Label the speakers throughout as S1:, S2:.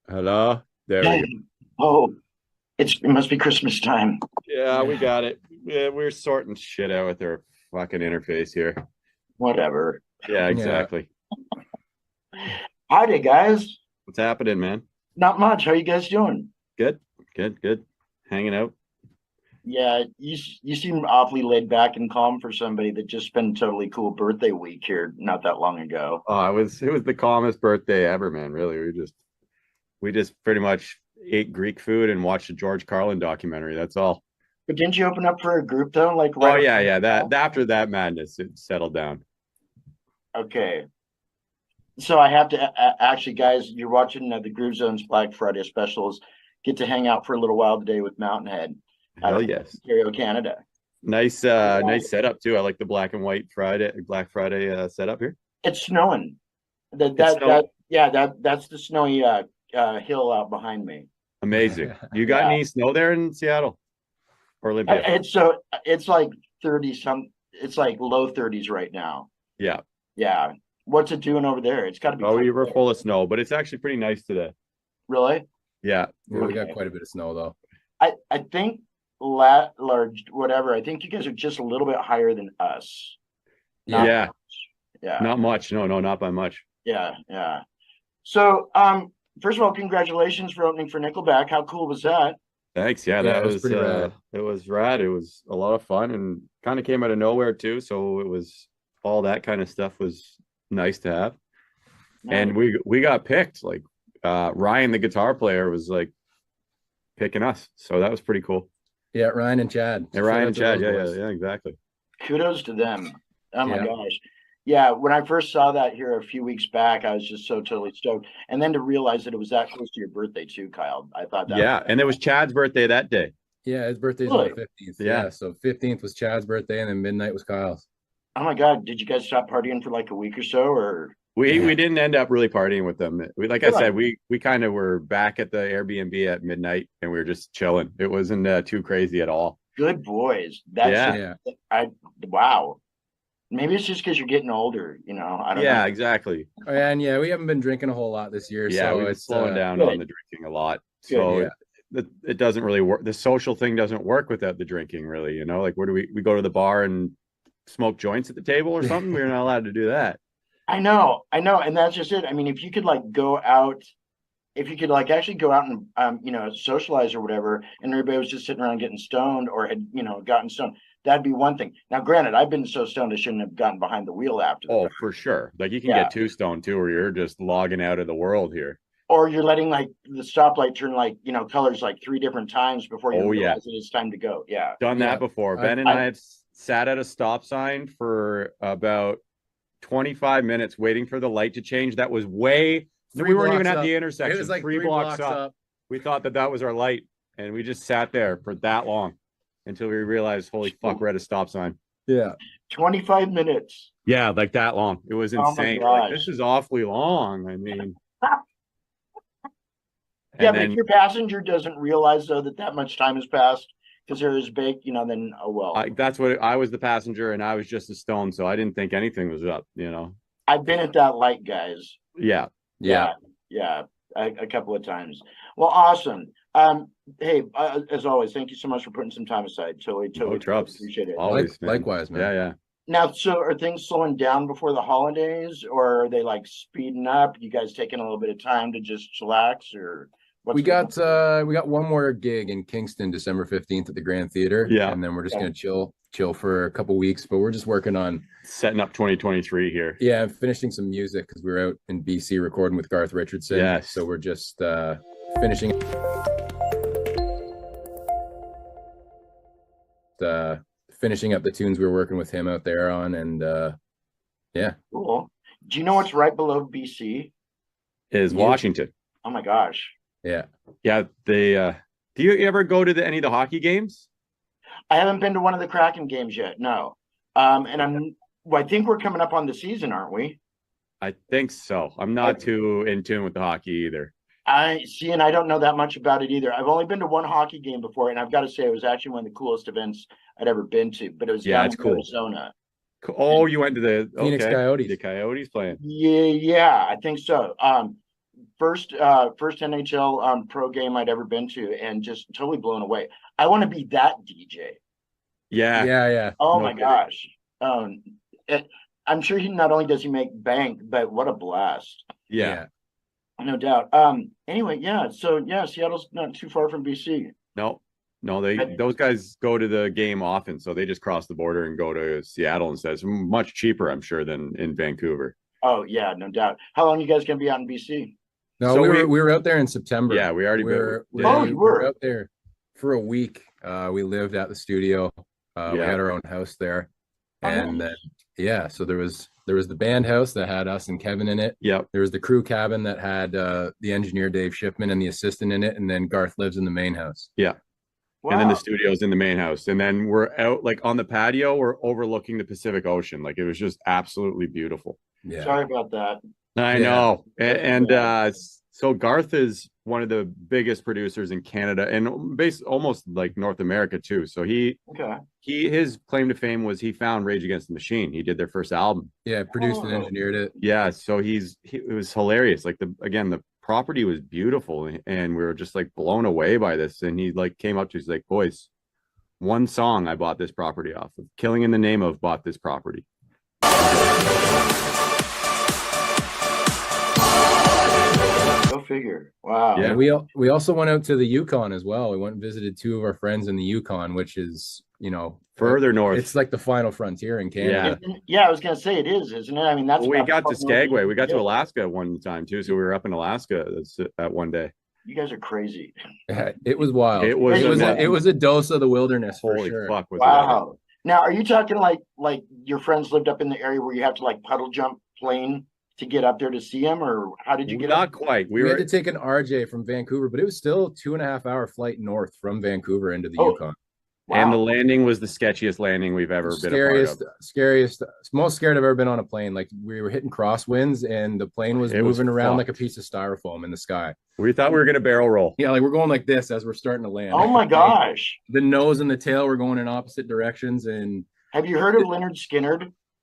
S1: Hello. There we
S2: Hey,
S1: go.
S2: oh, it must be Christmas time.
S1: Yeah, we got it. Yeah, we're sorting shit out with our fucking interface here.
S2: Whatever.
S1: Yeah,
S3: Yeah.
S1: exactly.
S2: Howdy, guys.
S1: What's happening, man?
S2: Not much. How you guys doing?
S1: Good, good, good. Hanging out.
S2: Yeah, you seem awfully laid back and calm for somebody that just spent a totally cool birthday week here not that long ago.
S1: Oh, it was the calmest birthday ever, man. Really. We just pretty much ate Greek food and watched a George Carlin documentary. That's all.
S2: But didn't you open up for a group though? Like
S1: Oh
S2: right
S1: yeah,
S2: around
S1: yeah.
S2: now?
S1: That after that madness, it settled down.
S2: Okay. So I have to actually, guys, you're watching the Groove Zones Black Friday specials. Get to hang out for a little while today with Mountain Head out
S1: Hell
S2: of
S1: yes.
S2: Ontario, Canada.
S1: Nice nice setup too. I like the black and white Black Friday setup here.
S2: It's snowing. That
S1: It's
S2: that that
S1: snow
S2: yeah, that's the snowy hill out behind me.
S1: amazing. You got
S2: Yeah.
S1: any snow there in Seattle or Olympia?
S2: It's like 30 some, it's like low 30s right now.
S1: Yeah.
S2: Yeah. What's it doing over there? It's got to be
S1: Oh,
S2: cold
S1: we were
S2: there.
S1: full of snow, but it's actually pretty nice today.
S2: Really?
S1: Yeah.
S3: Yeah, we got
S2: Okay.
S3: quite a bit of snow though.
S2: I think large whatever. I think you guys are just a little bit higher than us. Not
S1: Yeah.
S2: much. Yeah.
S1: Not much. No, no, not by much.
S2: Yeah. Yeah. So first of all, congratulations for opening for Nickelback. How cool was that?
S1: Thanks. Yeah,
S3: Yeah,
S1: that
S3: it was
S1: was
S3: pretty rad.
S1: it was rad. It was a lot of fun and kind of came out of nowhere too. So it was all that kind of stuff was nice to have.
S2: Nice.
S1: And we got picked. Like Ryan, the guitar player, was like picking us. So that was pretty cool.
S3: Yeah, Ryan and Chad.
S1: Yeah,
S3: Shout
S1: Ryan
S3: out
S1: and
S3: to
S1: Chad.
S3: those
S1: Yeah, yeah,
S3: boys.
S1: yeah, exactly.
S2: Kudos to them. Oh my
S3: Yeah.
S2: gosh. Yeah, when I first saw that here a few weeks back, I was just so totally stoked. And then to realize that it was that close to your birthday too, Kyle. I thought that was
S1: Yeah. And it was Chad's birthday that day.
S3: Yeah, his birthday's on the
S2: really.
S3: 15th.
S1: Yeah.
S3: Yeah, so 15th was Chad's birthday and then midnight was Kyle's.
S2: Oh my God, did you guys stop partying for like a week or so or
S1: We didn't end up really partying with them. We like I said,
S2: good?
S1: we kind of were back at the Airbnb at midnight and we were just chilling. It wasn't too crazy at all.
S2: Good boys. That's
S1: Yeah.
S3: Yeah.
S2: I wow. Maybe it's just because you're getting older, I don't
S1: Yeah,
S2: know.
S1: exactly.
S3: Oh, yeah, and yeah, we haven't been drinking a whole lot this year,
S1: Yeah,
S3: so
S1: we've been
S3: it's
S1: slowing down
S2: good.
S1: on the drinking a lot.
S2: Good.
S1: So
S3: Yeah.
S1: it doesn't really work. The social thing doesn't work without the drinking, really. Like where do we go to the bar and smoke joints at the table or something? We're not allowed to do that.
S2: I know, and that's just it. I mean, if you could like go out, if you could like actually go out and socialize or whatever, and everybody was just sitting around getting stoned or had gotten stoned, that'd be one thing. Now, granted, I've been so stoned I shouldn't have gotten behind the wheel after the
S1: Oh,
S2: fact.
S1: for sure. Like you can
S2: Yeah.
S1: get too stoned too, where you're just logging out of the world here.
S2: Or you're letting like the stoplight turn like colors like three different times before you
S1: Oh yeah.
S2: realize that it's time to go. Yeah.
S1: Done
S3: Yeah.
S1: that before.
S3: I-
S1: Ben and I have sat at a stop sign for about 25 minutes waiting for the light to change. That was way,
S3: Three
S1: we weren't even
S3: blocks
S1: at
S3: up.
S1: the
S3: It
S1: intersection,
S3: was like
S1: three
S3: three
S1: blocks
S3: blocks
S1: up.
S3: up.
S1: We thought that was our light, and we just sat there for that long until we realized, holy fuck, we're at a stop sign.
S3: Yeah.
S2: 25 minutes.
S1: Yeah, like that long. It was
S2: Oh my
S1: insane. We're like,
S2: gosh.
S1: this is awfully long. I mean,
S2: Yeah,
S1: and
S2: but if
S1: then
S2: your passenger doesn't realize though that much time has passed because they're as big, then oh well.
S1: that's what I was the passenger, and I was just a stone, so I didn't think anything was up.
S2: I've been at that light, guys.
S1: Yeah.
S3: Yeah.
S2: Yeah, a couple of times. Well, awesome. Hey, as always, thank you so much for putting some time aside. Totally
S1: No troubles.
S2: appreciate it.
S1: Always, man.
S3: Likewise, man.
S1: Yeah, yeah.
S2: Now, so are things slowing down before the holidays, or are they like speeding up? You guys taking a little bit of time to just chillax, or what's
S3: We
S2: going
S3: got one more gig in Kingston December 15th at the Grand Theater.
S1: Yeah.
S3: And then we're just
S2: Yeah.
S3: gonna chill for a couple weeks, but we're just working on
S1: Setting up 2023 here.
S3: finishing some music because we were out in BC recording with Garth Richardson.
S1: Yes.
S3: So we're just finishing finishing up the tunes we were working with him out there on, and yeah.
S2: Cool. Do you know what's right below BC?
S1: Is
S3: You-
S1: Washington.
S2: Oh my gosh.
S3: Yeah.
S1: Yeah, do you ever go to any of the hockey games?
S2: I haven't been to one of the Kraken games yet. No. And I think we're coming up on the season, aren't we?
S1: I think so. I'm not
S2: Okay.
S1: too in tune with the hockey either.
S2: I see, and I don't know that much about it either. I've only been to one hockey game before, and I've got to say it was actually one of the coolest events I'd ever been to. But it was
S1: Yeah,
S2: down
S1: it's
S2: in
S1: cool.
S2: Arizona.
S1: Oh, you went to the
S3: Phoenix
S1: okay.
S3: Coyotes.
S1: The Coyotes playing.
S2: Yeah, I think so. first NHL pro game I'd ever been to, and just totally blown away. I want to be that DJ.
S1: Yeah.
S3: Yeah.
S2: Oh
S1: No
S2: my
S1: kidding.
S2: gosh. I'm sure he not only does he make bank, but what a blast.
S1: Yeah.
S2: No doubt. Anyway, yeah. So yeah, Seattle's not too far from BC.
S1: No, those guys go to the game often, so they just cross the border and go to Seattle instead. It's much cheaper, I'm sure, than in Vancouver.
S2: Oh yeah, no doubt. How long you guys gonna be out in BC?
S3: No,
S1: So
S3: we were out there in September.
S1: Yeah, we already
S3: we
S2: you were
S3: out there for a week. We lived at the studio. We had our own house there, and then so there was the band house that had us and Kevin in it.
S1: Yep.
S3: There was the crew cabin that had the engineer Dave Shipman and the assistant in it, and then Garth lives in the main house.
S1: Yeah.
S2: Wow.
S1: And then the studio's in the main house, and then we're out like on the patio. We're overlooking the Pacific Ocean. Like it was just absolutely beautiful.
S3: Yeah.
S2: Sorry about that.
S1: I know. And so Garth is one of the biggest producers in Canada and almost like North America too. So his claim to fame was he found Rage Against the Machine. He did their first album.
S3: Yeah, produced and engineered it.
S1: Yeah, so it was hilarious. Like the property was beautiful, and we were just like blown away by this. And he like came up to us, he's like, boys, one song I bought this property off of. Killing in the Name of bought this property.
S2: Go figure. Wow.
S3: Yeah, we also went out to the Yukon as well. We went and visited two of our friends in the Yukon, which is,
S1: further north.
S3: It's like the final frontier in Canada.
S2: Yeah, I was gonna say it is, isn't it? I mean, that's
S1: we got to Skagway. We got to Alaska one time too. So we were up in Alaska that one day.
S2: You guys are crazy.
S3: It was wild.
S1: It was
S3: a dose of the wilderness.
S1: Holy
S3: for sure.
S1: fuck!
S2: Wow. Now, are you talking like your friends lived up in the area where you have to like puddle jump plane to get up there to see them, or how did you get
S1: Not
S2: up?
S1: quite.
S3: We had to take an RJ from Vancouver, but it was still 2.5 hour flight north from Vancouver into the Yukon.
S2: Wow.
S1: And the landing was the sketchiest landing we've ever been a part of.
S3: Scariest, most scared I've ever been on a plane. Like we were hitting crosswinds and the plane was moving around like a piece of styrofoam in the sky.
S1: We thought we were gonna barrel roll.
S3: Yeah, like we're going like this as we're starting to land.
S2: Oh my gosh.
S3: The nose and the tail were going in opposite directions. And
S2: have you heard of Leonard Skinner?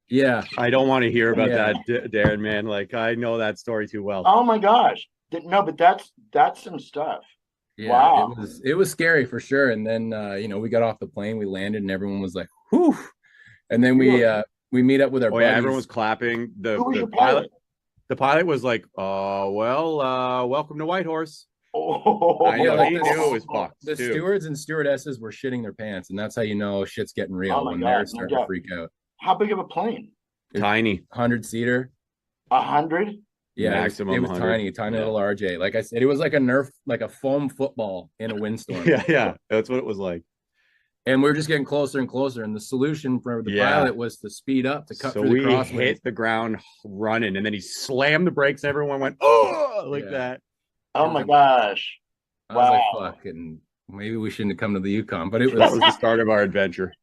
S3: Yeah.
S1: I don't want to hear about that, Darren, man. Like I know that story too well.
S2: Oh my gosh. No, but that's some stuff.
S3: Yeah,
S2: wow.
S3: It was scary for sure. And then we got off the plane, we landed, and everyone was like, whew. And then we meet up with our buddies.
S1: Yeah, everyone was clapping.
S2: Who was your pilot?
S1: The pilot was like, welcome to Whitehorse.
S2: Oh,
S1: I know, he knew it was fucked.
S3: The stewards and stewardesses were shitting their pants, and that's how you know shit's getting real when they're starting to freak out.
S2: How big of a plane?
S1: Tiny.
S3: 100-seater.
S2: 100?
S3: Yeah,
S1: maximum.
S3: It was tiny little RJ. Like I said, it was like a Nerf, like a foam football in a windstorm.
S1: yeah, that's what it was like.
S3: And we were just getting closer and closer. And the solution for the pilot was to speed up to cut through the crosswinds.
S1: So we hit the ground running, and then he slammed the brakes, and everyone went that.
S2: Oh my gosh!
S3: I was like, "Fuck!" And maybe we shouldn't have come to the Yukon, but that
S1: was the start of our adventure.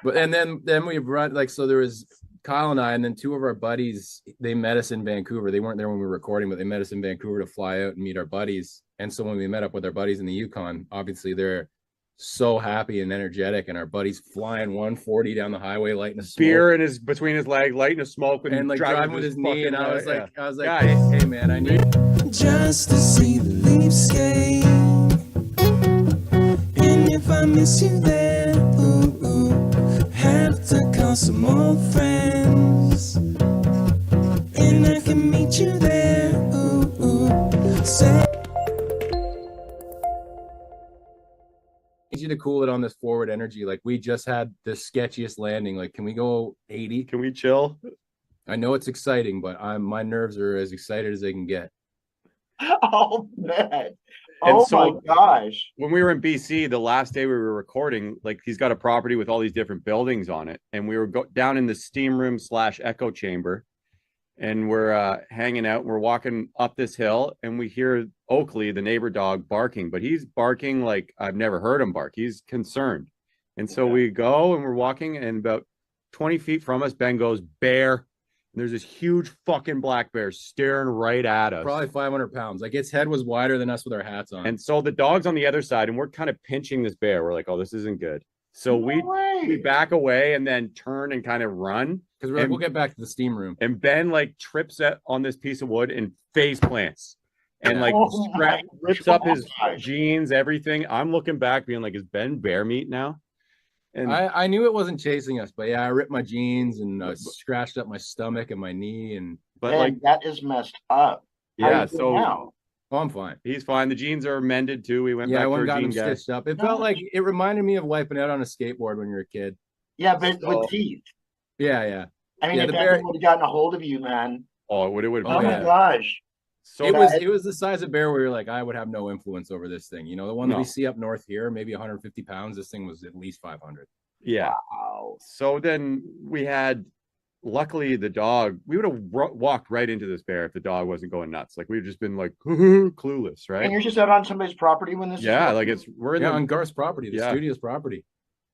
S3: But and then we run so there was Kyle and I, and then two of our buddies. They met us in Vancouver. They weren't there when we were recording, but they met us in Vancouver to fly out and meet our buddies. And so when we met up with our buddies in the Yukon, obviously they're so happy and energetic, and our buddy's flying 140 down the highway, lighting a
S1: spear in his between his leg, lighting a smoke,
S3: and like driving with his knee. And I was like,
S1: guys,
S3: hey man, I need
S4: just to see the leaves skate. And if I miss you there, have to call some old friends. And I can meet you there. Say
S3: you to cool it on this forward energy. Like we just had the sketchiest landing. Like, can we go 80?
S1: Can we chill?
S3: I know it's exciting, but my nerves are as excited as they can get.
S2: Oh man! Oh my gosh!
S1: When we were in BC, the last day we were recording, like he's got a property with all these different buildings on it, and we were down in the steam room / echo chamber, and we're hanging out. And we're walking up this hill, and we hear Oakley, the neighbor dog, barking, but he's barking like I've never heard him bark. He's concerned. And so we go and we're walking, and about 20 feet from us, Ben goes, bear. And there's this huge fucking black bear staring right at us.
S3: Probably 500 pounds. Like its head was wider than us with our hats on.
S1: And so the dog's on the other side, and we're kind of pinching this bear. We're like, oh, this isn't good. So we back away and then turn and kind of run.
S3: Because we're like, we'll get back to the steam room.
S1: And Ben like trips on this piece of wood and face plants. and like
S2: Oh my
S1: rips up his
S2: gosh.
S1: jeans, everything. I'm looking back, being like, "Is Ben bear meat now?" And
S3: I knew it wasn't chasing us, but yeah, I ripped my jeans and scratched up my stomach and my knee, and
S1: but
S2: Man,
S1: like,
S2: that is messed up. How
S1: yeah,
S2: you doing
S1: so
S2: now?
S3: oh, I'm fine.
S1: he's fine. The jeans are mended too. We went
S3: Yeah, I
S1: back to
S3: went
S1: our
S3: and got
S1: jean
S3: them
S1: guy.
S3: stitched up. It felt like it reminded me of wiping out on a skateboard when you're a kid.
S2: Yeah, but
S1: So-
S2: with teeth.
S3: Yeah, yeah.
S2: I mean,
S3: Yeah,
S2: if
S3: the
S2: that
S3: bear-
S2: thing would have gotten a hold of you, man.
S1: Oh, it would
S3: Oh,
S2: Oh, my
S3: yeah.
S2: gosh.
S1: So
S3: It was the size of bear where you're like, I would have no influence over this thing. You know, the one that we
S1: No.
S3: see up north here, maybe 150 pounds. This thing was at least 500.
S1: yeah.
S2: Wow.
S1: So then we had, luckily, the dog. We would have walked right into this bear if the dog wasn't going nuts. Like we've just been like clueless, right?
S2: And you're just out on somebody's property when this is
S1: Yeah, like
S2: happening?
S1: we're in
S3: Yeah,
S1: the
S3: on Garth's property, the
S1: Yeah.
S3: studio's property.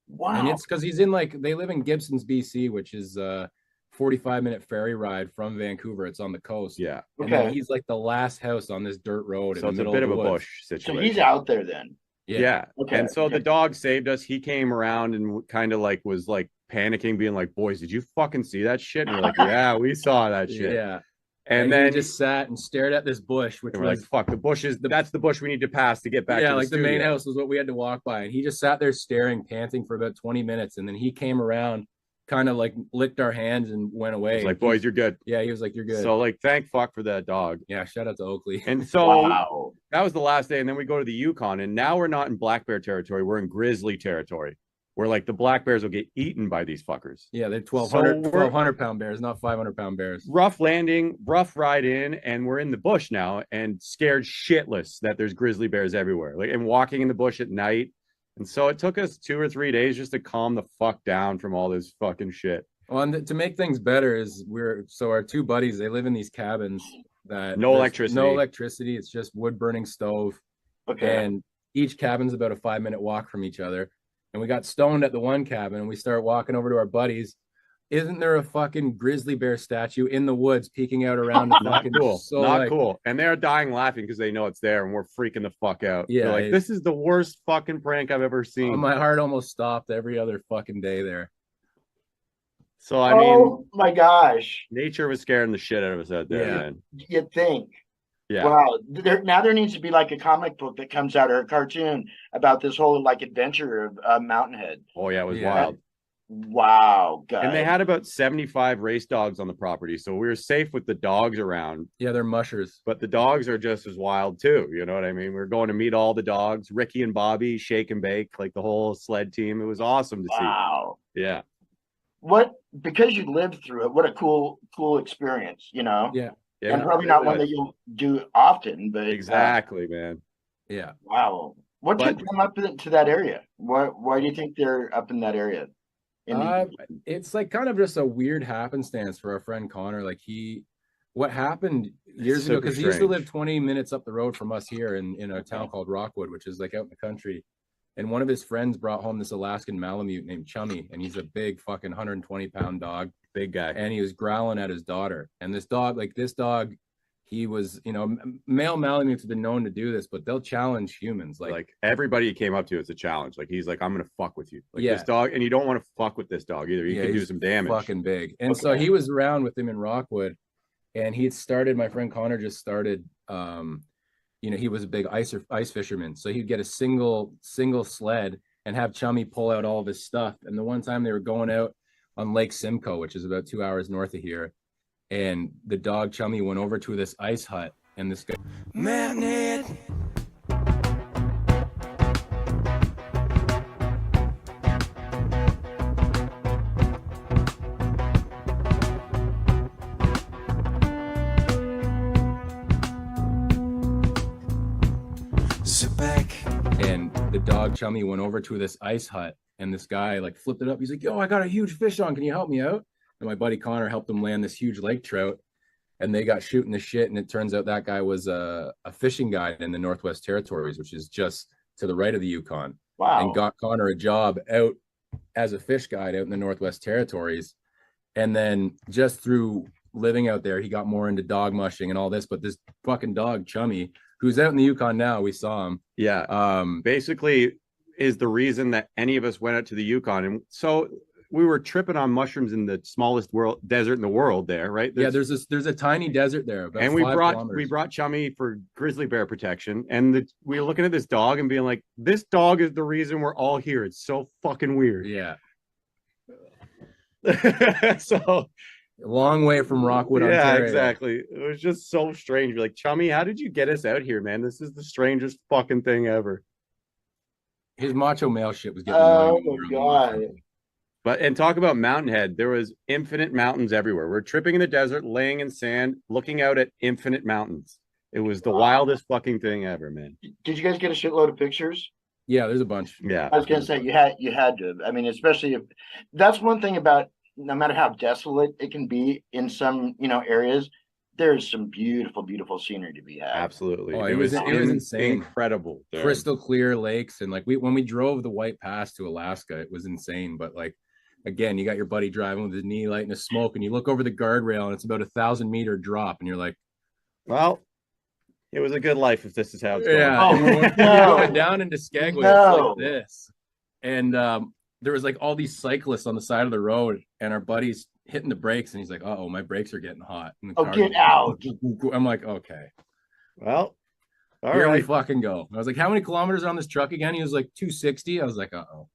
S2: Wow.
S3: And it's because he's in like, they live in Gibson's, BC, which is a 45-minute ferry ride from Vancouver. It's on the coast.
S1: yeah.
S3: And then
S2: Okay.
S3: he's like the last house on this dirt road in
S1: So
S3: the
S1: it's a
S3: middle
S1: bit
S3: of
S1: of
S3: the
S1: a
S3: woods.
S1: bush
S2: So
S1: situation.
S2: he's out there then.
S1: Yeah.
S2: Okay.
S1: And so the
S2: okay.
S1: dog saved us. He came around and kind of like was like panicking, being like, "Boys, did you fucking see that shit?" And we're like, "Yeah, we saw that shit."
S3: Yeah.
S1: And
S3: he
S1: then
S3: just sat and stared at this bush, which
S1: and we're
S3: was
S1: like, "Fuck, the bush is that's the bush we need to pass to get back."
S3: yeah,
S1: to
S3: like the main
S1: studio."
S3: house was what we had to walk by, and he just sat there staring, panting for about 20 minutes, and then he came around, kind of like licked our hands and went away.
S1: He's like,
S3: And he-
S1: "Boys, you're good."
S3: yeah, he was like, "You're good."
S1: So like, thank fuck for that dog.
S3: yeah, shout out to Oakley.
S1: And so
S2: Wow.
S1: that was the last day, and then we go to the Yukon, and now we're not in black bear territory. We're in grizzly territory, where like the black bears will get eaten by these fuckers.
S3: Yeah, they're 1,200
S1: So we're-
S3: 1,200-pound bears, not 500-pound bears.
S1: Rough landing, rough ride in, and we're in the bush now, and scared shitless that there's grizzly bears everywhere. Like, and walking in the bush at night. And so it took us 2 or 3 days just to calm the fuck down from all this fucking shit.
S3: Well, and to make things better is our two buddies, they live in these cabins that
S1: No
S3: there's
S1: electricity.
S3: No electricity. It's just wood burning stove.
S2: Okay.
S3: And each cabin's about a 5-minute walk from each other. And we got stoned at the one cabin and we start walking over to our buddies. Isn't there a fucking grizzly bear statue in the woods peeking out around the
S1: Not
S3: fucking
S1: cool.
S3: So
S1: Not
S3: like,
S1: cool. And they're dying laughing because they know it's there, and we're freaking the fuck out.
S3: Yeah,
S1: They're like, this is the worst fucking prank I've ever seen.
S3: my heart almost stopped every other fucking day there.
S1: So I mean,
S2: oh my gosh.
S1: nature was scaring the shit out of us out there,
S3: Yeah.
S1: man.
S2: You'd think.
S1: Yeah.
S2: Wow. Now there needs to be like a comic book that comes out or a cartoon about this whole like adventure of Mountainhead.
S1: Oh yeah, it was
S3: Yeah.
S1: wild.
S2: Wow, guys.
S1: And they had about 75 race dogs on the property, so we were safe with the dogs around.
S3: Yeah, they're mushers.
S1: But the dogs are just as wild too. You know what I mean? We're going to meet all the dogs, Ricky and Bobby, Shake and Bake, like the whole sled team. It was awesome to
S2: Wow.
S1: see. Yeah.
S2: What because you lived through it, what a cool experience, you know?
S3: Yeah.
S1: Yeah.
S2: And probably
S1: it
S2: not one
S1: was.
S2: that you'll do often, but
S1: Exactly, man.
S3: Yeah.
S2: wow. What
S1: But-
S2: took them up to that area? Why do you think they're up in that area?
S3: It's like kind of just a weird happenstance for our friend Connor. Like what happened years ago,
S1: super
S3: because he used to
S1: strange.
S3: live 20 minutes up the road from us here in a town called Rockwood, which is like out in the country. And one of his friends brought home this Alaskan Malamute named Chummy, and he's a big fucking 120-pound dog.
S1: Big guy.
S3: And he was growling at his daughter. And this dog, he was, male Malamutes have been known to do this, but they'll challenge humans.
S1: Like everybody he came up to, it's a challenge. Like he's like, I'm gonna fuck with you. Like
S3: Yeah.
S1: this dog, and you don't want to fuck with this dog either. You can do
S3: he's
S1: some damage.
S3: Fucking big. And so he was around with him in Rockwood, and my friend Connor just started. He was a big ice fisherman, so he'd get a single sled and have Chummy pull out all of his stuff. And the one time they were going out on Lake Simcoe, which is about 2 hours north of here, and the dog Chummy went over to this ice hut, and this guy.
S4: Mountainhead. Sit back.
S3: And the dog Chummy went over to this ice hut, and this guy like flipped it up. He's like, "Yo, I got a huge fish on. Can you help me out?" And my buddy Connor helped him land this huge lake trout, and they got shooting the shit. And it turns out that guy was a fishing guide in the Northwest Territories, which is just to the right of the Yukon,
S2: Wow.
S3: and got Connor a job out as a fish guide out in the Northwest Territories. And then just through living out there, he got more into dog mushing and all this. But this fucking dog Chummy, who's out in the Yukon now, we saw him.
S1: Yeah. Basically is the reason that any of us went out to the Yukon. And so we were tripping on mushrooms in the smallest desert in the world there, right?
S3: There's a tiny desert there, about
S1: and we
S3: 5
S1: brought
S3: kilometers.
S1: Chummy for grizzly bear protection, and we were looking at this dog and being like, this dog is the reason we're all here. It's so fucking weird.
S3: Yeah,
S1: So
S3: a long way from Rockwood,
S1: yeah,
S3: Ontario.
S1: exactly. It was just so strange. You're like, Chummy, how did you get us out here, man? This is the strangest fucking thing ever.
S3: His macho male shit was getting
S2: Oh
S3: annoying.
S2: my God.
S1: But and talk about Mountain Head, there was infinite mountains everywhere. We're tripping in the desert, laying in sand, looking out at infinite mountains. It was the wildest fucking thing ever, man.
S2: Did you guys get a shitload of pictures?
S3: Yeah, there's a bunch.
S1: Yeah.
S2: I was gonna say you had to. I mean, especially if that's one thing about no matter how desolate it can be in some areas, there's some beautiful, beautiful scenery to be had.
S1: Absolutely.
S3: Oh, it was insane.
S1: Incredible. There.
S3: Crystal clear lakes, and like when we drove the White Pass to Alaska, it was insane. But like again, you got your buddy driving with his knee light and a smoke, and you look over the guardrail and it's about 1,000-meter drop, and you're like,
S1: well, it was a good life if this is how it's going.
S3: yeah.
S2: Oh,
S3: We're going down into Skagway, it's like this. And there was like all these cyclists on the side of the road, and our buddy's hitting the brakes, and he's like, "Uh-oh, my brakes are getting hot." And the
S2: Oh,
S3: car
S2: get
S3: goes,
S2: out.
S3: I'm like, okay,
S1: Well, all
S3: here we
S1: right.
S3: fucking go. I was like, how many kilometers on this truck again? He was like 260. I was like, uh-oh.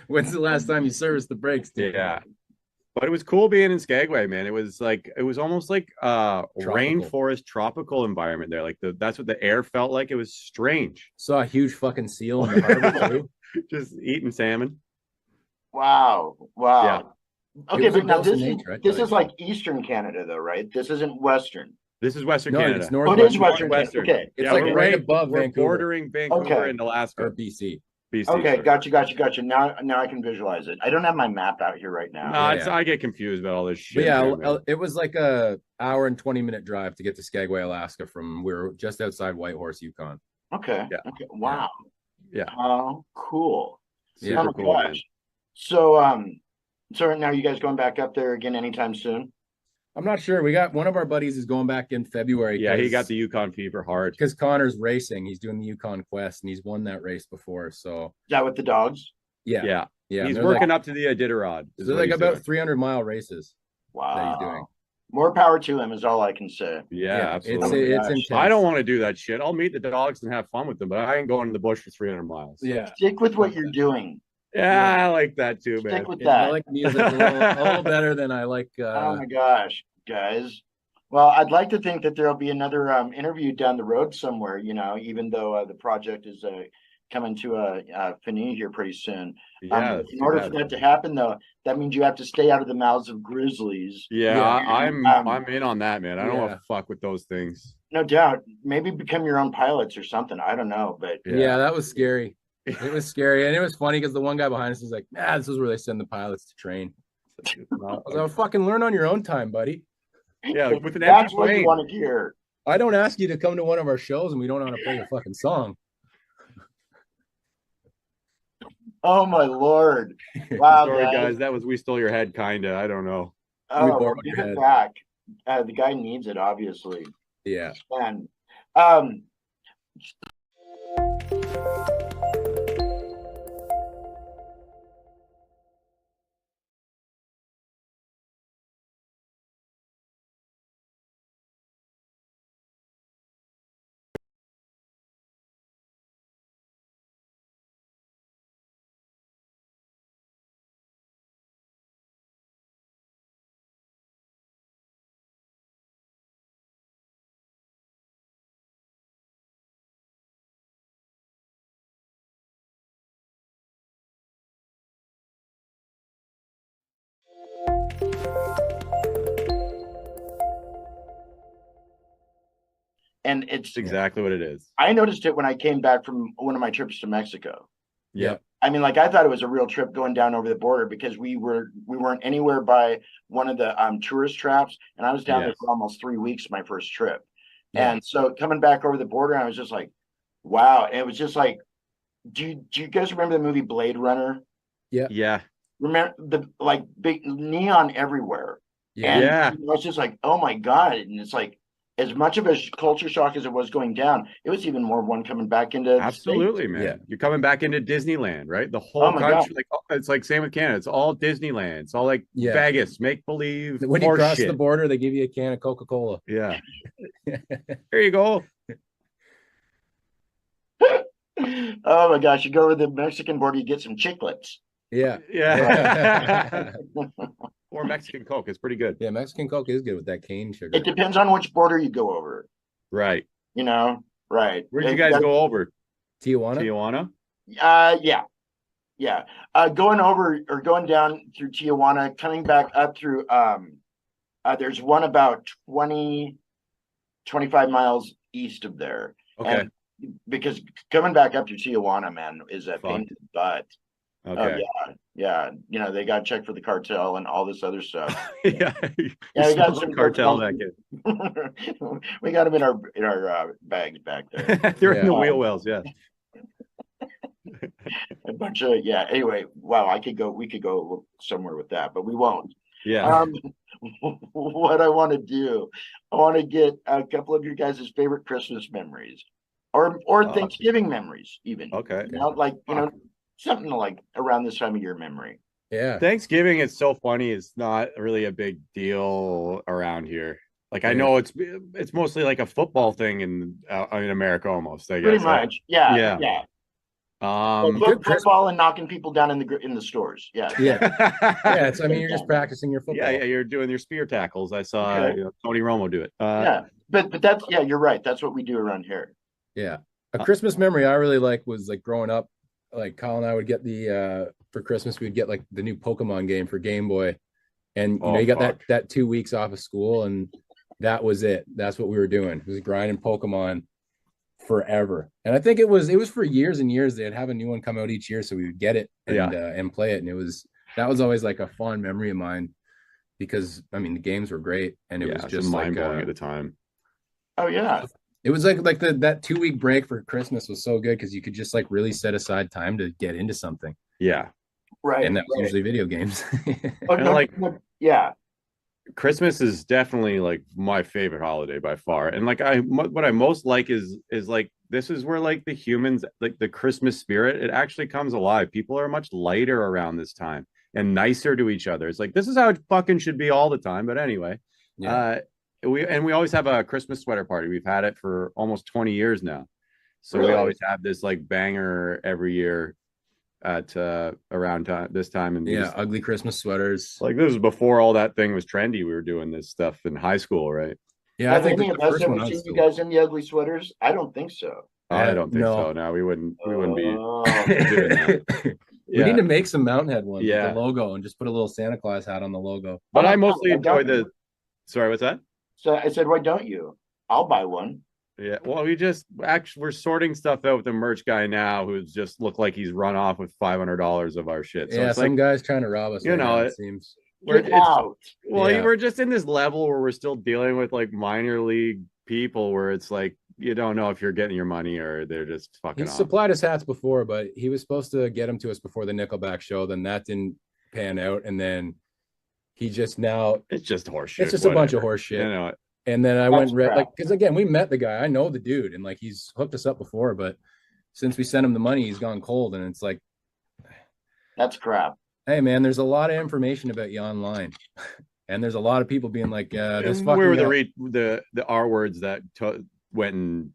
S3: When's the last time you serviced the brakes, dude?
S1: Yeah. But it was cool being in Skagway, man. It was almost like rainforest tropical environment there. Like that's what the air felt like. It was strange.
S3: Saw a huge fucking seal in the harbor too.
S1: Just eating salmon.
S2: Wow.
S1: Yeah.
S2: Okay,
S3: was a
S2: but now
S3: dose of nature, I
S2: this
S3: tell
S2: is
S3: you.
S2: like Eastern Canada though, right? This isn't Western.
S1: This is Western
S3: No,
S1: Canada.
S3: it's
S2: Oh, it is
S3: northwestern.
S2: Western. Okay.
S3: It's
S1: Yeah,
S3: like
S1: we're
S3: right above
S1: we're
S3: Vancouver.
S1: bordering Vancouver
S2: Okay.
S1: and Alaska.
S3: Or BC.
S1: BC.
S2: Okay,
S1: sorry.
S2: gotcha. Now I can visualize it. I don't have my map out here right now.
S1: No,
S3: Yeah.
S1: I get confused about all this
S3: But
S1: shit.
S3: yeah,
S1: too, man.
S3: it was like a hour and 20-minute drive to get to Skagway, Alaska from we were just outside Whitehorse, Yukon.
S2: Okay.
S1: Yeah.
S2: Okay. Wow.
S1: Yeah.
S2: Oh, cool.
S1: Super
S2: Oh my
S1: cool, man.
S2: gosh. So so right now you guys going back up there again anytime soon?
S3: I'm not sure. We got one of our buddies is going back in February.
S1: Yeah, he got the Yukon fever hard.
S3: because Connor's racing. He's doing the Yukon Quest and he's won that race before. So
S2: Is that with the dogs?
S3: yeah,
S1: Yeah.
S3: yeah.
S1: He's
S3: they're
S1: working
S3: like,
S1: up to the Iditarod. is
S3: they're
S1: what
S3: like
S1: he's
S3: about
S1: doing.
S3: 300-mile races that
S2: Wow.
S3: he's doing.
S2: More power to him is all I can say.
S1: Yeah,
S3: It's
S1: absolutely.
S3: it's
S2: Gosh.
S3: intense.
S1: I don't want to do that shit. I'll meet the dogs and have fun with them, but I ain't going to the bush for 300 miles.
S3: Yeah.
S2: Stick with what you're doing.
S1: Yeah, I like that too, man.
S2: Stick with
S3: Yeah, I
S2: that.
S3: like music a little better than I like.
S2: Oh my gosh, guys. Well, I'd like to think that there'll be another interview down the road somewhere, even though the project is coming to a finish here pretty soon.
S1: Yeah,
S2: In order for that to happen, though, that means you have to stay out of the mouths of grizzlies.
S1: yeah,
S3: Yeah.
S1: I'm in on that, man. I don't want
S3: Yeah.
S1: to fuck with those things.
S2: No doubt. Maybe become your own pilots or something. I don't know, but
S3: Yeah, that was scary. It was scary, and it was funny because the one guy behind us was like, "Nah, this is where they send the pilots to train." I was like, "Fucking learn on your own time, buddy.
S1: Yeah, with an
S2: that's
S1: empty
S2: what you
S1: plane.
S2: want to hear.
S3: I don't ask you to come to one of our shows and we don't know how to play a fucking song."
S2: Oh my lord! Wow,
S1: Sorry, guys. That was We Stole Your Head, kinda. I don't know.
S2: Oh, we'll
S3: borrowed
S2: give
S3: your
S2: it
S3: head.
S2: back. The guy needs it, obviously.
S3: Yeah.
S2: And um, and it's
S1: It's exactly what it is.
S2: I noticed it when I came back from one of my trips to Mexico.
S1: Yep.
S2: I mean, like I thought it was a real trip going down over the border because we weren't anywhere by one of the tourist traps, and I was down there
S1: Yes.
S2: for almost 3 weeks my first trip.
S3: Yeah.
S2: And so coming back over the border, I was just like, wow. And it was just like, do you guys remember the movie Blade Runner?
S1: Yeah.
S2: Remember the like big neon everywhere.
S3: Yeah.
S2: And
S1: Yeah.
S2: I was just like, oh my God. And it's like, as much of a culture shock as it was going down, it was even more one coming back into the
S1: Absolutely,
S2: States.
S1: man.
S3: Yeah.
S1: You're coming back into Disneyland, right? The
S2: Oh
S1: whole
S2: my
S1: country, like it's like same with Canada. It's all Disneyland. It's all like
S3: Yeah.
S1: Vegas, make believe.
S3: When you
S1: horse
S3: cross
S1: shit.
S3: the border, they give you a can of Coca-Cola.
S1: Yeah. There you go.
S2: Oh my gosh, you go over the Mexican border, you get some chiclets.
S3: Yeah.
S1: Yeah. Or Mexican Coke. It's pretty good.
S3: Yeah, Mexican Coke is good with that cane sugar.
S2: It depends on which border you go over,
S1: Right.
S2: you know? Right.
S1: Where'd you guys go over?
S3: Tijuana?
S1: Tijuana?
S2: Yeah. Going over or going down through Tijuana, coming back up through there's one about 20, 25 miles east of there.
S1: Okay.
S2: And because coming back up to Tijuana, man, is a pain in the butt.
S1: Okay.
S2: Yeah. You know, they got to check for the cartel and all this other stuff.
S1: Yeah.
S2: Yeah, we got some
S1: cartel
S2: cartels.
S1: back in.
S2: We got them in our bags back there.
S1: They're in the
S3: Yeah.
S1: wheel wells, yeah.
S2: A bunch of Anyway, wow, we could go somewhere with that, but we won't.
S1: Yeah.
S2: What I want to do, I want to get a couple of your guys' favorite Christmas memories, or Thanksgiving memories, even.
S1: Okay.
S2: You know, like something like around this time of year memory.
S3: Yeah.
S1: Thanksgiving, it's so funny. It's not really a big deal around here. Like I know it's mostly like a football thing in America almost. I guess.
S2: Pretty much. Yeah. Football and knocking people down in the stores. Yeah.
S3: Yeah. It's, I mean, you're just practicing your football.
S1: Yeah, you're doing your spear tackles. I saw Tony Romo do it.
S2: But that's you're right. That's what we do around here.
S3: Yeah. A Christmas memory I really like was like growing up, like Kyle and I would get for Christmas, we'd get like the new Pokemon game for Game Boy. And you got that 2 weeks off of school, and that was it. That's what we were doing. It was grinding Pokemon forever. And I think it was for years and years. They'd have a new one come out each year, so we would get it and play it. And that was always like a fond memory of mine, because I mean the games were great, and it was just
S1: mind blowing at the time.
S2: Oh yeah.
S3: It was like that 2 week break for Christmas was so good, because you could just like really set aside time to get into something.
S1: Yeah.
S2: Right.
S3: And that was usually video games.
S1: Christmas is definitely like my favorite holiday by far. And like what I most like is like this is where like the humans, like the Christmas spirit, it actually comes alive. People are much lighter around this time and nicer to each other. It's like this is how it fucking should be all the time. But anyway, we always have a Christmas sweater party. We've had it for almost 20 years now. So we always have this like banger every year at around this time. And
S3: ugly Christmas sweaters.
S1: Like this was before all that thing was trendy. We were doing this stuff in high school, right?
S3: Yeah, I think
S2: any of us ever seen you guys in the ugly sweaters? I don't think so.
S1: I don't think so. No, we wouldn't be doing that.
S3: We need to make some Mountainhead ones with
S1: the
S3: logo and just put a little Santa Claus hat on the logo.
S1: But I mostly enjoy the. Sorry, what's that?
S2: So I said, why don't you? I'll buy one.
S1: Yeah, well, we're sorting stuff out with the merch guy now, who's just looked like he's run off with $500 of our shit. So
S3: some guy's trying to rob us.
S1: It
S3: seems.
S1: We're just in this level where we're still dealing with like minor league people, where it's like you don't know if you're getting your money or they're just fucking.
S3: He's supplied us hats before, but he was supposed to get them to us before the Nickelback show. Then that didn't pan out, and then he just now.
S1: It's just horseshit.
S3: It's just a bunch of horseshit.
S1: You know.
S3: And then I went and read, like, because again, we met the guy. I know the dude, and like he's hooked us up before, but since we sent him the money, he's gone cold. And it's like,
S2: that's crap.
S3: Hey, man, there's a lot of information about you online, and there's a lot of people being like, "This fucking."
S1: We were the R words that went and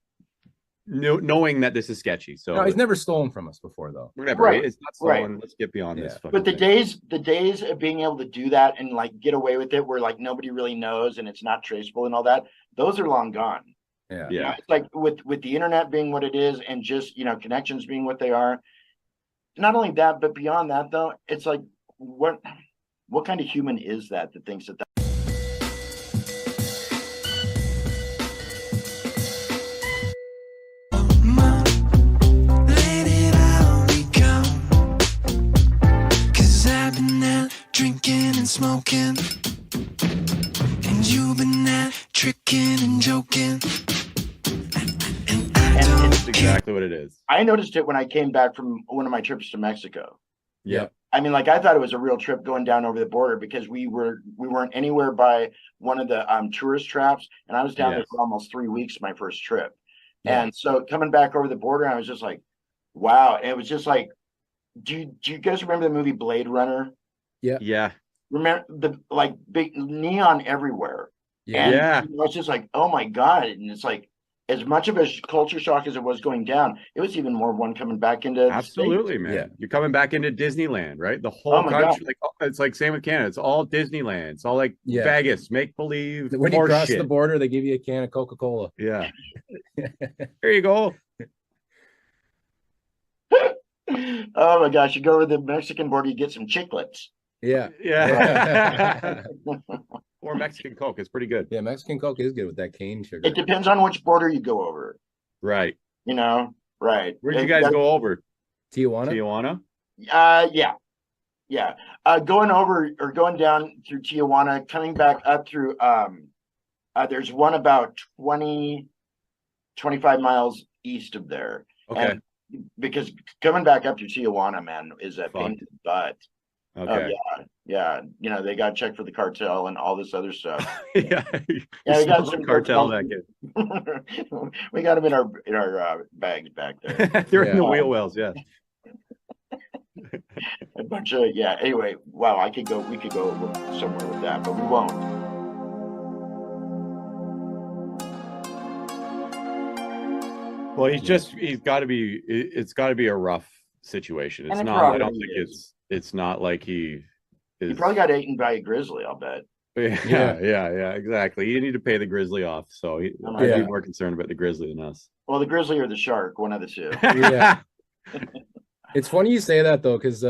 S1: knowing that this is sketchy. So
S3: no, he's never stolen from us before, though.
S1: Whatever, right? It's not stolen. Right. Let's get beyond this.
S2: But the days of being able to do that and like get away with it, where like nobody really knows and it's not traceable and all that, those are long gone.
S3: Yeah.
S2: You know, it's like with the internet being what it is, and just connections being what they are. Not only that, but beyond that, though, it's like what kind of human is that thinks that?
S4: Drinking and smoking, and you've been there tricking and joking.
S1: And it's exactly what it is.
S2: I noticed it when I came back from one of my trips to Mexico.
S1: Yeah.
S2: I mean, like I thought it was a real trip going down over the border because we weren't anywhere by one of the tourist traps, and I was down there
S1: Yes.
S2: for almost 3 weeks my first trip.
S3: Yeah.
S2: And so coming back over the border, I was just like, wow. And it was just like, do you guys remember the movie Blade Runner?
S1: Yeah.
S2: Remember the like big neon everywhere.
S3: Yeah.
S2: And
S1: Yeah.
S2: you know, it's just like, oh my God. And it's like, as much of a culture shock as it was going down, it was even more one coming back into the States.
S1: Absolutely, man.
S3: Yeah.
S1: You're coming back into Disneyland, right? The
S2: Oh
S1: whole
S2: my
S1: country, like it's like same with Canada. It's all Disneyland. It's all like
S3: Yeah.
S1: Vegas, make believe.
S3: When you
S1: horse
S3: cross
S1: shit.
S3: the border, they give you a can of Coca-Cola.
S1: Yeah. There you go.
S2: Oh my gosh, you go over the Mexican border, you get some chiclets.
S3: Yeah.
S1: Yeah. Or Mexican Coke. It's pretty good.
S3: Yeah, Mexican Coke is good with that cane sugar.
S2: It depends on which border you go over,
S1: Right.
S2: you know? Right.
S1: Where'd you guys go over?
S3: Tijuana?
S1: Tijuana?
S2: Yeah. Going over or going down through Tijuana, coming back up through there's one about 25 miles east of there.
S1: Okay.
S2: And because coming back up to Tijuana, man, is a pain in the butt.
S1: Okay.
S2: Yeah. You know, they got checked for the cartel and all this other stuff.
S1: Yeah.
S2: Yeah, we got some
S1: cartel that kid.
S2: We got them in our bags back there.
S1: They're in the
S3: Yeah.
S1: wheel wells, yeah.
S2: A bunch of Anyway, wow, we could go somewhere with that, but we won't.
S1: Well, he's got to be. It's got to be a rough situation. It's
S2: And it
S1: not. I don't
S2: probably
S1: think
S2: is.
S1: it's not like he is.
S2: He probably got eaten by a grizzly, I'll bet.
S1: Yeah, exactly. You need to pay the grizzly off, so I'd
S3: Yeah.
S1: be more concerned about the grizzly than us.
S2: Well, the grizzly or the shark, one of the two.
S3: Yeah. It's funny you say that though, because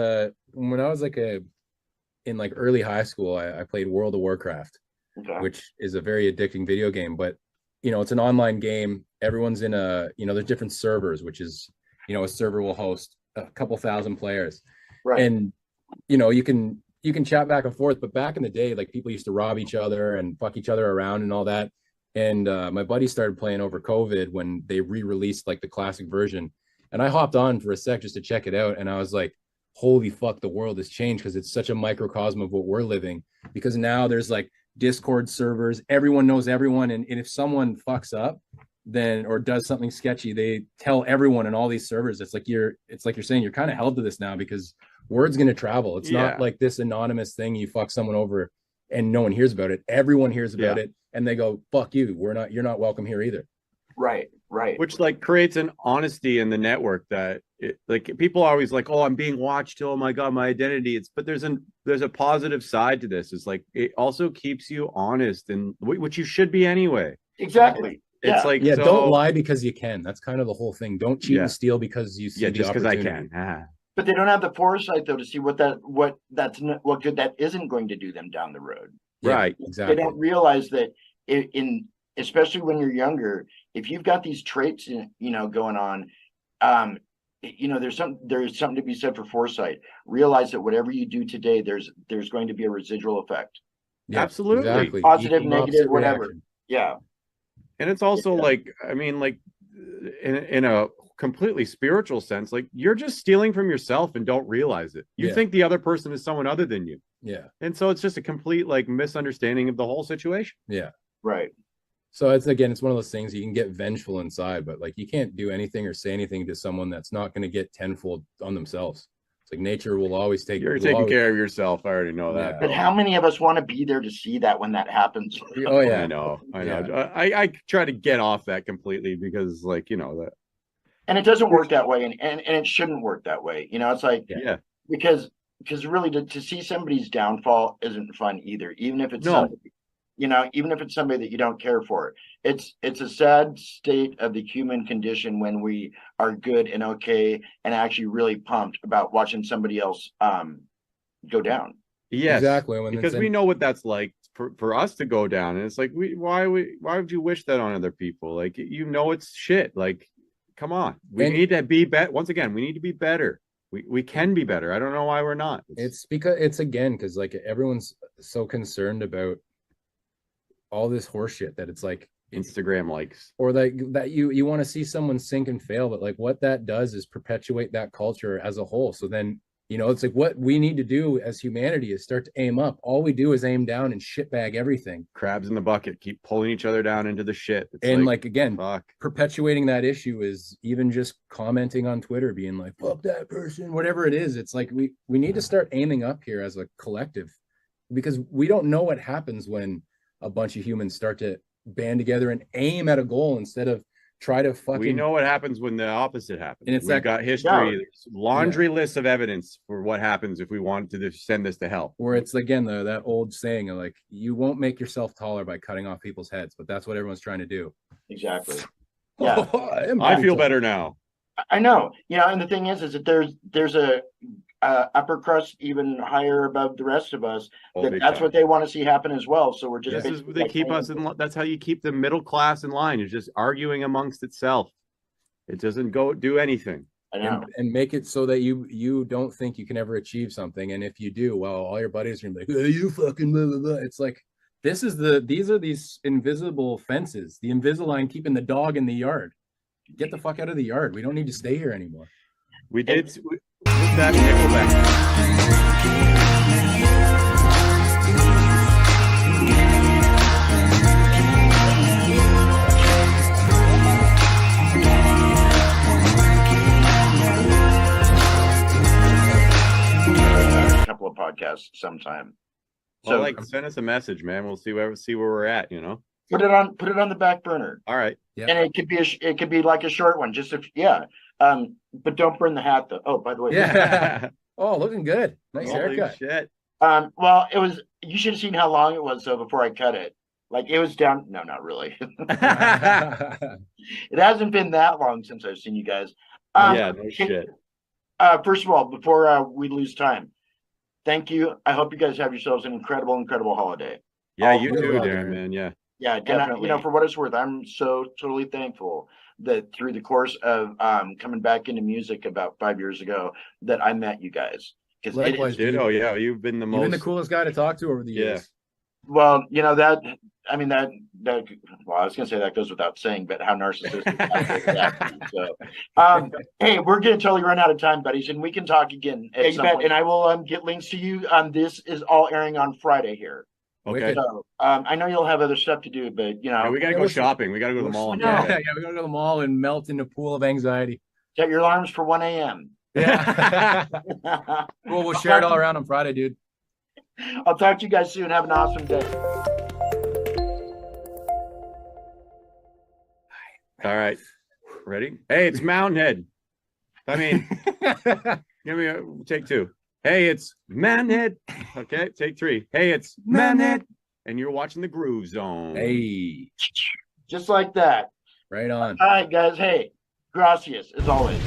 S3: when I was in early high school, I played World of Warcraft,
S2: Okay.
S3: which is a very addicting video game. But it's an online game. Everyone's in there's different servers, which is a server will host a couple thousand players,
S2: Right.
S3: and you can chat back and forth. But back in the day, like people used to rob each other and fuck each other around and all that. And my buddy started playing over COVID when they re-released like the classic version. And I hopped on for a sec just to check it out. And I was like, holy fuck, the world has changed because it's such a microcosm of what we're living. Because now there's like Discord servers, everyone knows everyone. And if someone fucks up or does something sketchy, they tell everyone in all these servers. It's like you're saying you're kind of held to this now because word's going to travel. It's not like this anonymous thing. You fuck someone over and no one hears about it. Everyone hears about it. And they go, fuck you. You're not welcome here either.
S2: Right.
S1: Which like creates an honesty in the network that like people are always like, oh, I'm being watched. Oh my God, my identity. But there's a positive side to this. It's like, it also keeps you honest and which you should be anyway.
S2: Exactly.
S1: It's like,
S3: don't lie because you can. That's kind of the whole thing. Don't cheat and steal because you see the
S1: just because I
S3: opportunity.
S1: can.
S2: But they don't have the foresight though to see what good that isn't going to do them down the road.
S1: Right.
S3: Exactly.
S2: They don't realize that especially when you're younger, if you've got these traits going on, there's something to be said for foresight. Realize that whatever you do today, there's going to be a residual effect.
S3: Yeah,
S1: absolutely.
S3: Exactly.
S2: Positive,
S3: Equal
S2: negative,
S3: opposite
S2: whatever.
S3: reaction.
S2: Yeah.
S1: And it's also like, I mean, like in a completely spiritual sense, like you're just stealing from yourself and don't realize it. You think the other person is someone other than you.
S3: Yeah.
S1: And so it's just a complete like misunderstanding of the whole situation.
S3: Yeah.
S2: Right.
S3: So it's one of those things you can get vengeful inside, but like you can't do anything or say anything to someone that's not going to get tenfold on themselves. It's like nature will always take.
S1: You're taking care of yourself. I already know that.
S2: But how many of us want to be there to see that when that happens?
S3: Oh yeah,
S1: I know.
S3: Yeah.
S1: I try to get off that completely because like, that.
S2: And it doesn't work that way, and it shouldn't work that way. It's like because really to see somebody's downfall isn't fun either, even if it's somebody, even if it's somebody that you don't care for. It's a sad state of the human condition when we are good and okay and actually really pumped about watching somebody else go down.
S1: Yes,
S3: exactly.
S1: Because we know what that's like for us to go down, and it's like why would you wish that on other people? Like it's shit. Like, come on, we need to be better. Once again, we need to be better. We can be better. I don't know why we're not.
S3: It's because like everyone's so concerned about all this horseshit that it's like
S1: Instagram likes,
S3: or like that you want to see someone sink and fail, but like what that does is perpetuate that culture as a whole. So then It's like what we need to do as humanity is start to aim up. All we do is aim down and shitbag everything.
S1: Crabs in the bucket, keep pulling each other down into the shit. It's
S3: And again,
S1: fuck.
S3: perpetuating that issue is even just commenting on Twitter, being like, fuck that person, whatever it is. It's like we need to start aiming up here as a collective, because we don't know what happens when a bunch of humans start to band together and aim at a goal instead of try to fucking.
S1: We know what happens when the opposite happens.
S3: And it's
S1: We've got history.
S2: Yeah.
S1: There's laundry lists of evidence for what happens if we wanted to send this to hell.
S3: Where it's again that old saying of like, you won't make yourself taller by cutting off people's heads, but that's what everyone's trying to do.
S2: Exactly. Yeah.
S1: I feel better now.
S2: I know, and the thing is that there's a upper crust even higher above the rest of us. That's what they want to see happen as well. So we're just
S1: they keep us in. That's how you keep the middle class in line. It's just arguing amongst itself. It doesn't go do anything.
S2: I know.
S3: And make it so that you don't think you can ever achieve something, and if you do, well, all your buddies are gonna be like, hey, you fucking blah, blah, blah. It's like these are these invisible fences, the Invisalign keeping the dog in the yard. Get the fuck out of the yard. We don't need to stay here anymore.
S1: We did with that Nickelback.
S2: A couple of podcasts sometime.
S1: So send us a message, man. We'll see where we're at.
S2: Put it on the back burner.
S1: All right.
S3: Yeah.
S2: And it could be like a short one, just but don't burn the hat though. Oh, by the way.
S3: Yeah. Oh, looking good. Nice
S1: Holy
S3: haircut.
S1: shit.
S2: Well, you should have seen how long it was though before I cut it. Like it was down. No, not really. It hasn't been that long since I've seen you guys.
S1: Yeah, no shit.
S2: First of all, before we lose time, thank you. I hope you guys have yourselves an incredible holiday.
S1: Yeah, you too, Darren, man. Yeah.
S2: Yeah, definitely. And for what it's worth, I'm so totally thankful that through the course of coming back into music about 5 years ago, that I met you guys. Because
S3: Likewise, dude.
S1: Oh yeah, you've been the most.
S3: You've been the coolest guy to talk to over the years.
S2: Well, that well, I was gonna say that goes without saying, but how narcissistic that is. So hey, we're gonna totally run out of time, buddies, and we can talk again at some point. And I will get links to you. This is all airing on Friday here.
S1: Okay.
S2: So I know you'll have other stuff to do, but
S1: yeah, we gotta go shopping. We gotta go to the mall.
S3: Yeah, we gotta go to the mall and melt in a pool of anxiety.
S2: Set your alarms for 1 a.m.
S3: Yeah. Well, we'll share it all around on Friday, dude.
S2: I'll talk to you guys soon. Have an awesome day.
S1: All right. Ready? Hey, it's Mountainhead. I mean, give me take two. Hey, it's Mountainhead. Okay, take three. Hey, it's Mountainhead. And you're watching the Groove Zone.
S3: Hey.
S2: Just like that.
S3: Right on.
S2: All right, guys. Hey, gracias, as always.